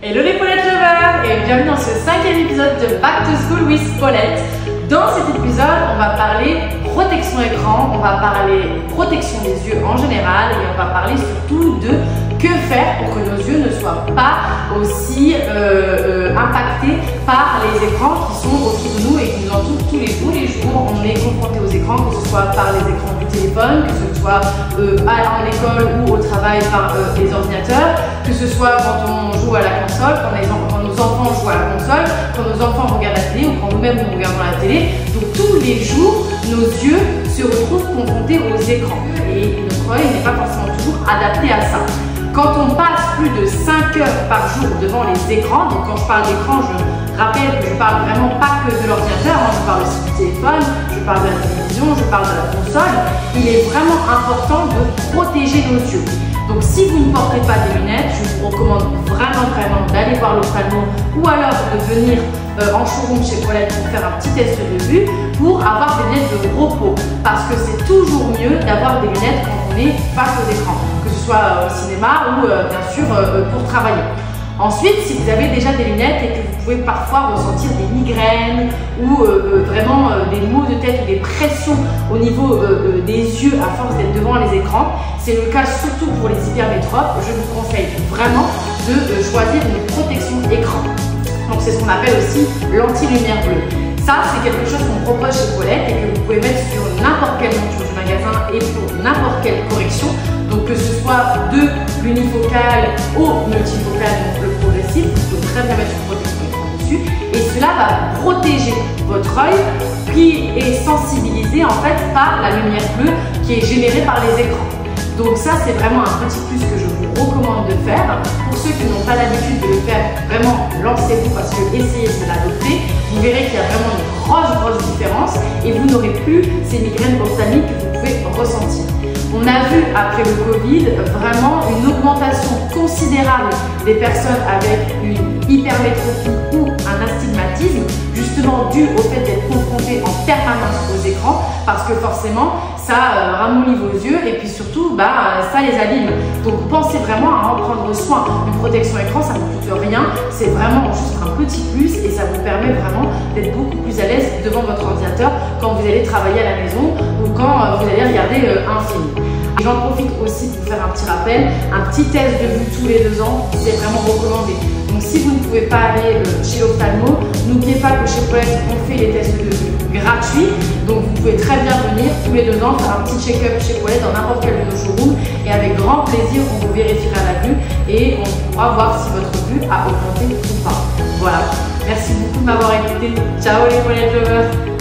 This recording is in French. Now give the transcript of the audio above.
Hello les Paulette Lovers et bienvenue dans ce 5e épisode de Back to School with Paulette. Dans cet épisode, on va parler protection écran, on va parler protection des yeux en général et on va parler surtout de que faire pour que nos yeux ne soient pas aussi impactés par les écrans qui sont autour de nous et qui nous entourent tous les jours. On est confronté aux écrans, que ce soit par les écrans du téléphone, que ce soit à l'école ou au travail par les ordinateurs, que ce soit quand on joue à la console, quand nos enfants jouent à la console, quand nos enfants regardent la télé ou quand nous-mêmes nous regardons la télé. Donc tous les jours, nos yeux se retrouvent confrontés aux écrans et notre œil n'est pas forcément toujours adapté à ça. Quand on passe plus de 5 heures par jour devant les écrans, donc quand je parle d'écran, je rappelle que je parle vraiment pas que de l'ordinateur, je parle aussi du téléphone, je parle de la télévision, je parle de la console, il est vraiment important de protéger nos yeux. Donc si vous ne portez pas des lunettes, je vous recommande vraiment d'aller voir l'ophtalmo ou alors de venir en showroom chez Paulette pour faire un petit test de vue pour avoir des lunettes de repos parce que c'est toujours mieux d'avoir des lunettes quand on est face aux écrans, que ce soit au cinéma ou bien sûr pour travailler. Ensuite, si vous avez déjà des lunettes et que vous pouvez parfois ressentir des migraines ou vraiment des maux de tête ou des pressions au niveau des yeux à force d'être devant les écrans, c'est le cas surtout pour les hypermétropes, je vous conseille vraiment de choisir une protection écran. Donc c'est ce qu'on appelle aussi l'anti-lumière bleue. Ça, c'est quelque chose qu'on propose chez Paulette et que vous pouvez mettre sur n'importe quelle monture du magasin et pour n'importe quelle correction. Donc que ce soit de l'unifocal au multifocal, donc le progressif, vous pouvez très bien mettre une protection écran dessus et cela va protéger votre œil qui est sensibilisé en fait par la lumière bleue qui est générée par les écrans. Donc ça, c'est vraiment un petit plus que je vous recommande de faire. Pour ceux qui n'ont pas l'habitude de le faire, vraiment lancez-vous parce que essayez de l'adopter. Vous verrez qu'il y a vraiment une grosse différence et vous n'aurez plus ces migraines ophtalmiques que vous pouvez ressentir. On a vu après le Covid vraiment une augmentation considérable des personnes avec une hypermétropie ou un astigmatisme, justement dû au fait d'être confrontés en permanence aux écrans, parce que forcément ça ramollit vos yeux et puis surtout ça les abîme. Donc pensez vraiment à en prendre soin. Une protection écran, ça ne coûte rien, c'est vraiment juste un petit plus et ça vous permet vraiment d'être beaucoup plus à l'aise devant votre ordinateur quand vous allez travailler à la maison ou quand vous allez regarder un film. J'en profite aussi pour vous faire un petit rappel, un petit test de vue tous les 2 ans, c'est vraiment recommandé. Donc si vous ne pouvez pas aller chez l'ophtalmo, n'oubliez pas que chez Paulette, on fait les tests de vue gratuits. Donc vous pouvez très bien venir tous les 2 ans faire un petit check-up chez Paulette dans n'importe quel de nos showrooms et avec grand plaisir, on vous vérifiera la vue et on pourra voir si votre vue a augmenté ou pas. Voilà, merci beaucoup de m'avoir écouté. Ciao les Paulette Lovers.